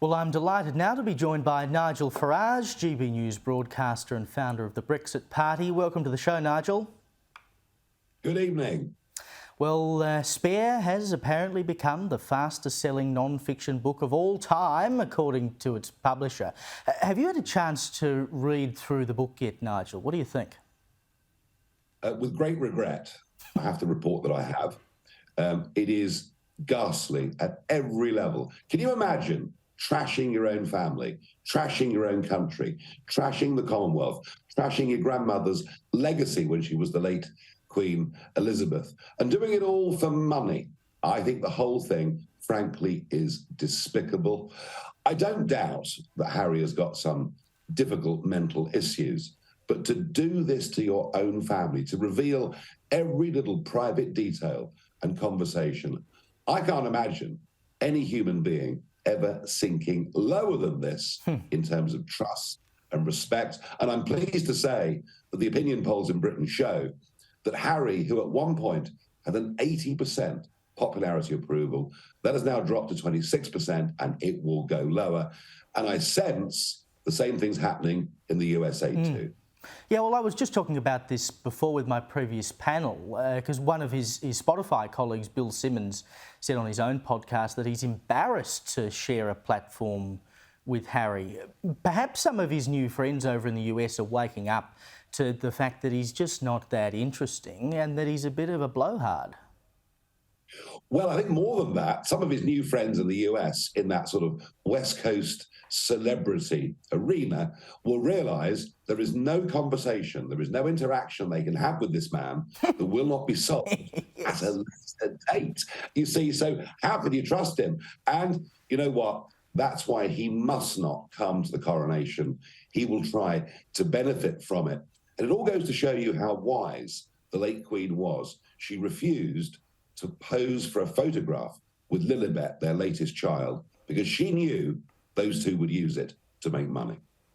Well, I'm delighted now to be joined by Nigel Farage, GB News broadcaster and founder of the Brexit Party. Welcome to the show, Nigel. Good evening. Well, Spare has apparently become the fastest-selling non-fiction book of all time, according to its publisher. Have you had a chance to read through the book yet, Nigel? What do you think? With great regret, I have to report that I have. It is ghastly at every level. Can you imagine trashing your own family, trashing your own country, trashing the Commonwealth, trashing your grandmother's legacy when she was the late Queen Elizabeth, and doing it all for money? I think the whole thing, frankly, is despicable. I don't doubt that Harry has got some difficult mental issues, but to do this to your own family, to reveal every little private detail and conversation, I can't imagine any human being ever sinking lower than this in terms of trust and respect. And I'm pleased to say that the opinion polls in Britain show that Harry, who at one point had an 80% popularity approval, that has now dropped to 26%, and it will go lower. And I sense the same thing's happening in the USA too. Yeah, well, I was just talking about this before with my previous panel, because one of his Spotify colleagues, Bill Simmons, said on his own podcast that he's embarrassed to share a platform with Harry. Perhaps some of his new friends over in the US are waking up to the fact that he's just not that interesting and that he's a bit of a blowhard. Well, I think more than that, some of his new friends in the US in that sort of West Coast celebrity arena will realise there is no conversation, there is no interaction they can have with this man that will not be solved at a later date. You see, so how can you trust him? And you know what? That's why he must not come to the coronation. He will try to benefit from it. And it all goes to show you how wise the late Queen was. She refused to pose for a photograph with Lilibet, their latest child, because she knew those two would use it to make money.